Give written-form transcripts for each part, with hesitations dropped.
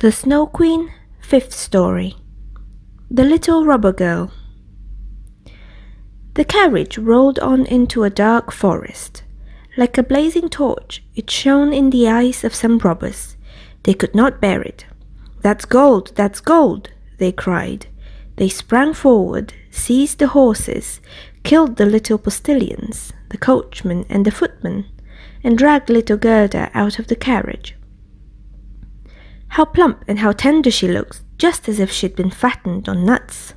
The Snow Queen, 5th story. The Little Rubber Girl. The carriage rolled on into a dark forest. Like a blazing torch, it shone in the eyes of some robbers. They could not bear it. "That's gold! That's gold!" they cried. They sprang forward, seized the horses, killed the little postilions, the coachman and the footman, and dragged little Gerda out of the carriage. "How plump and how tender she looks, just as if she'd been fattened on nuts,"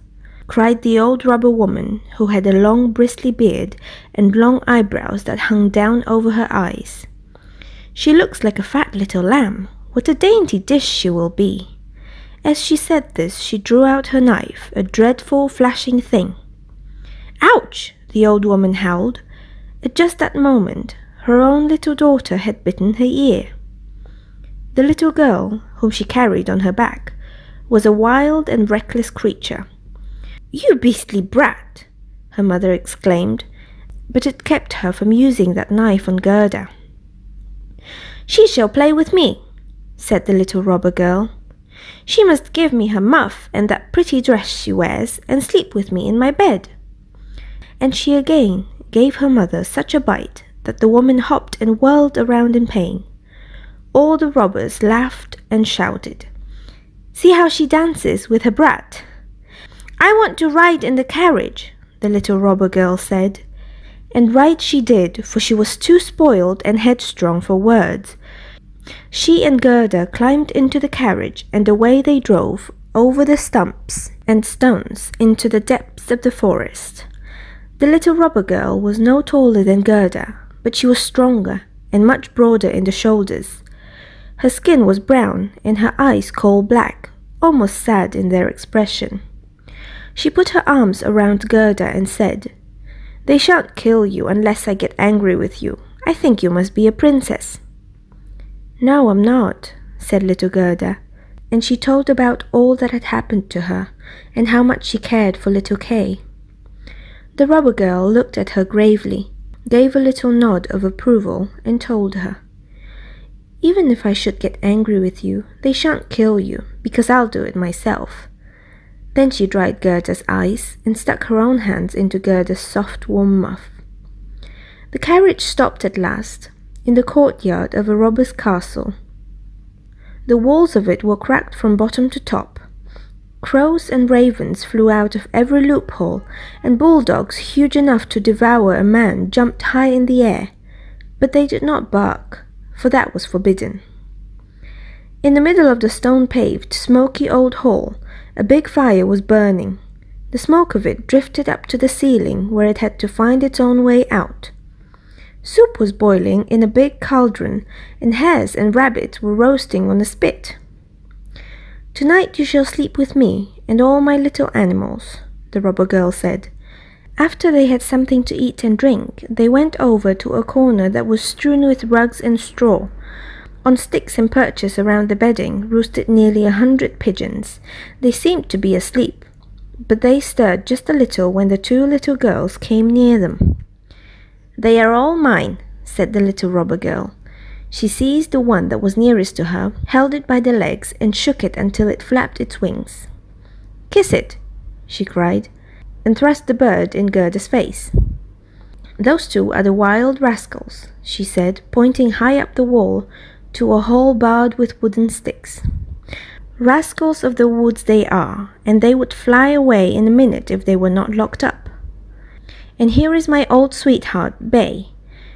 cried the old robber woman, who had a long bristly beard and long eyebrows that hung down over her eyes. "She looks like a fat little lamb. What a dainty dish she will be." As she said this, she drew out her knife, a dreadful flashing thing. "Ouch!" the old woman howled. At just that moment, her own little daughter had bitten her ear. The little girl, whom she carried on her back, was a wild and reckless creature. "You beastly brat!" her mother exclaimed, but it kept her from using that knife on Gerda. "She shall play with me," said the little robber girl. "She must give me her muff and that pretty dress she wears, and sleep with me in my bed." And she again gave her mother such a bite that the woman hopped and whirled around in pain. All the robbers laughed and shouted. "See how she dances with her brat!" "I want to ride in the carriage," the little robber girl said. And ride she did, for she was too spoiled and headstrong for words. She and Gerda climbed into the carriage, and away they drove, over the stumps and stones, into the depths of the forest. The little robber girl was no taller than Gerda, but she was stronger and much broader in the shoulders. Her skin was brown, and her eyes coal black, almost sad in their expression. She put her arms around Gerda and said, "They shan't kill you unless I get angry with you. I think you must be a princess." "No, I'm not," said little Gerda, and she told about all that had happened to her, and how much she cared for little Kay. The robber girl looked at her gravely, gave a little nod of approval, and told her, "Even if I should get angry with you, they shan't kill you, because I'll do it myself." Then she dried Gerda's eyes and stuck her own hands into Gerda's soft, warm muff. The carriage stopped at last, in the courtyard of a robber's castle. The walls of it were cracked from bottom to top. Crows and ravens flew out of every loophole, and bulldogs huge enough to devour a man jumped high in the air, but they did not bark, for that was forbidden. In the middle of the stone-paved, smoky old hall, a big fire was burning. The smoke of it drifted up to the ceiling, where it had to find its own way out. Soup was boiling in a big cauldron, and hares and rabbits were roasting on a spit. "Tonight you shall sleep with me and all my little animals," the robber girl said. After they had something to eat and drink, they went over to a corner that was strewn with rugs and straw. On sticks and perches around the bedding roosted nearly 100 pigeons. They seemed to be asleep, but they stirred just a little when the two little girls came near them. "They are all mine," said the little robber girl. She seized the one that was nearest to her, held it by the legs, and shook it until it flapped its wings. "Kiss it," she cried, and thrust the bird in Gerda's face. "Those two are the wild rascals," she said, pointing high up the wall to a hole barred with wooden sticks. "Rascals of the woods they are, and they would fly away in a minute if they were not locked up. And here is my old sweetheart, Bay,"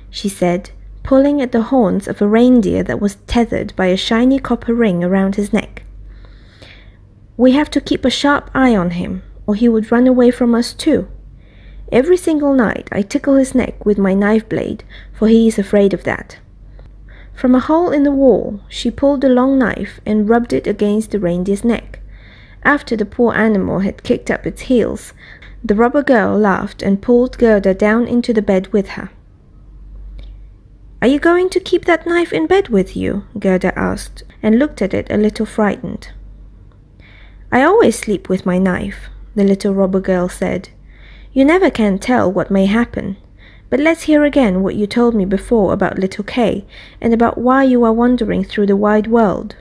she said, pulling at the horns of a reindeer that was tethered by a shiny copper ring around his neck. "We have to keep a sharp eye on him, or he would run away from us too. Every single night I tickle his neck with my knife blade, for he is afraid of that." From a hole in the wall she pulled a long knife and rubbed it against the reindeer's neck. After the poor animal had kicked up its heels, the robber girl laughed and pulled Gerda down into the bed with her. "Are you going to keep that knife in bed with you?" Gerda asked, and looked at it a little frightened. "I always sleep with my knife," the little robber girl said. "You never can tell what may happen. But let's hear again what you told me before about little Kay, and about why you are wandering through the wide world."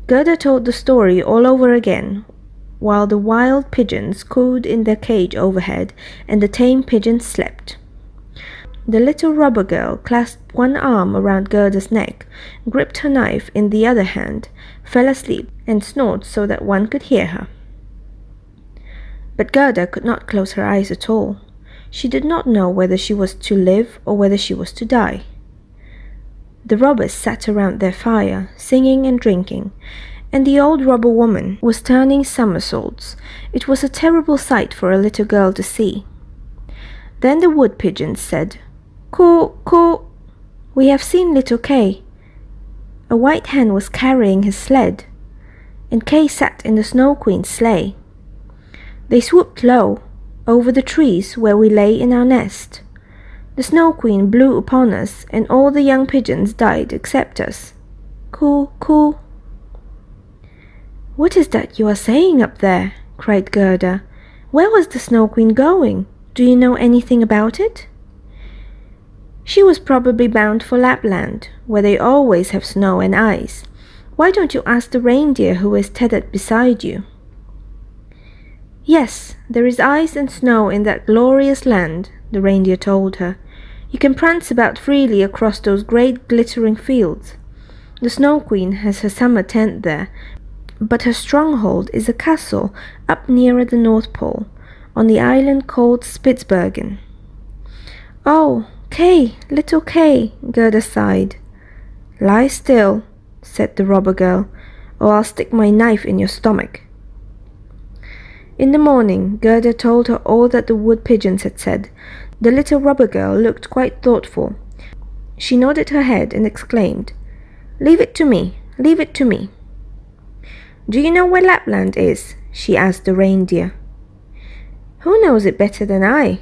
Gerda told the story all over again, while the wild pigeons cooed in their cage overhead and the tame pigeons slept. The little robber girl clasped one arm around Gerda's neck, gripped her knife in the other hand, fell asleep, and snored so that one could hear her. But Gerda could not close her eyes at all. She did not know whether she was to live or whether she was to die. The robbers sat around their fire, singing and drinking, and the old robber woman was turning somersaults. It was a terrible sight for a little girl to see. Then the wood pigeons said, "Coo, coo, we have seen little Kay." A white hen was carrying his sled, and Kay sat in the Snow Queen's sleigh. They swooped low over the trees where we lay in our nest. The Snow Queen blew upon us, and all the young pigeons died except us. Coo, coo. "What is that you are saying up there?" cried Gerda. "Where was the Snow Queen going? Do you know anything about it?" "She was probably bound for Lapland, where they always have snow and ice. Why don't you ask the reindeer who is tethered beside you?" "Yes, there is ice and snow in that glorious land," the reindeer told her. "You can prance about freely across those great glittering fields. The Snow Queen has her summer tent there, but her stronghold is a castle up nearer the North Pole, on the island called Spitzbergen." "Oh, Kay, little Kay," Gerda sighed. "Lie still," said the robber girl, "or I'll stick my knife in your stomach." In the morning, Gerda told her all that the wood pigeons had said. The little robber girl looked quite thoughtful. She nodded her head and exclaimed, "Leave it to me, leave it to me." "Do you know where Lapland is?" she asked the reindeer. "Who knows it better than I?"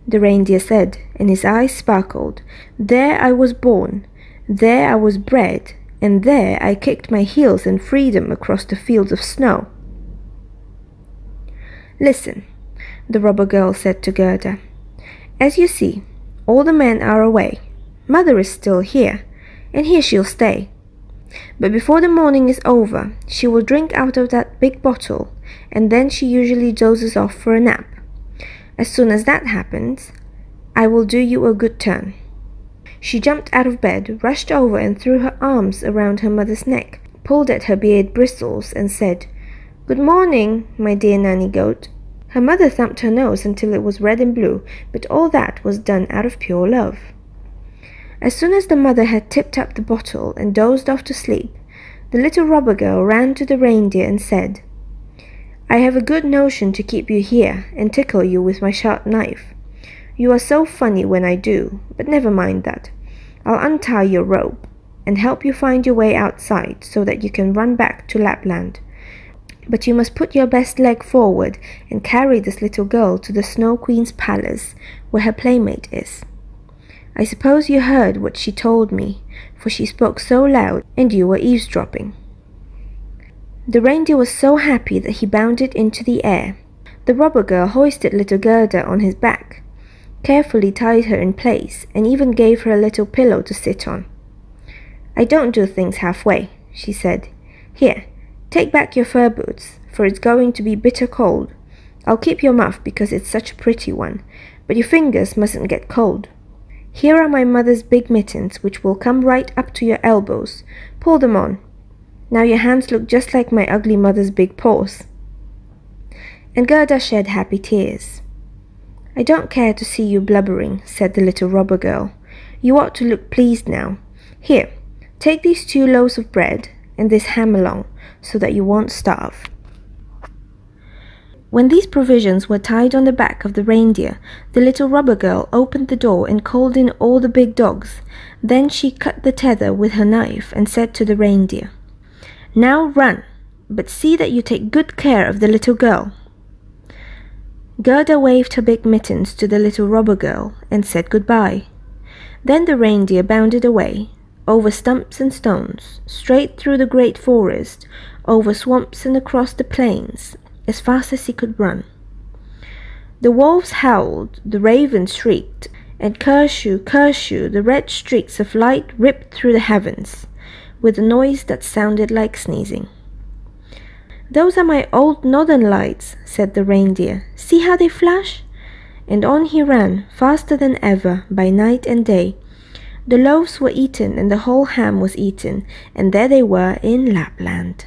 the reindeer said, and his eyes sparkled. "There I was born, there I was bred, and there I kicked my heels in freedom across the fields of snow." "Listen," the robber girl said to Gerda. "As you see, all the men are away. Mother is still here, and here she'll stay. But before the morning is over, she will drink out of that big bottle, and then she usually dozes off for a nap. As soon as that happens, I will do you a good turn." She jumped out of bed, rushed over and threw her arms around her mother's neck, pulled at her beard bristles, and said, "Good morning, my dear nanny goat." Her mother thumped her nose until it was red and blue, but all that was done out of pure love. As soon as the mother had tipped up the bottle and dozed off to sleep, the little robber girl ran to the reindeer and said, "I have a good notion to keep you here and tickle you with my sharp knife. You are so funny when I do, but never mind that. I'll untie your rope and help you find your way outside so that you can run back to Lapland. But you must put your best leg forward and carry this little girl to the Snow Queen's palace, where her playmate is. I suppose you heard what she told me, for she spoke so loud and you were eavesdropping." The reindeer was so happy that he bounded into the air. The robber girl hoisted little Gerda on his back, carefully tied her in place, and even gave her a little pillow to sit on. "I don't do things halfway," she said. "Here, take back your fur boots, for it's going to be bitter cold. I'll keep your muff because it's such a pretty one, but your fingers mustn't get cold. Here are my mother's big mittens, which will come right up to your elbows. Pull them on. Now your hands look just like my ugly mother's big paws." And Gerda shed happy tears. "I don't care to see you blubbering," said the little robber girl. "You ought to look pleased now. Here, take these 2 loaves of bread and this ham along, so that you won't starve." When these provisions were tied on the back of the reindeer, the little robber girl opened the door and called in all the big dogs. Then she cut the tether with her knife and said to the reindeer, "Now run, but see that you take good care of the little girl." Gerda waved her big mittens to the little robber girl and said goodbye. Then the reindeer bounded away, over stumps and stones, straight through the great forest, over swamps and across the plains, as fast as he could run. The wolves howled, the ravens shrieked, and curshoo, curshoo, the red streaks of light ripped through the heavens, with a noise that sounded like sneezing. "Those are my old northern lights," said the reindeer. "See how they flash?" And on he ran, faster than ever, by night and day. The loaves were eaten, and the whole ham was eaten, and there they were in Lapland.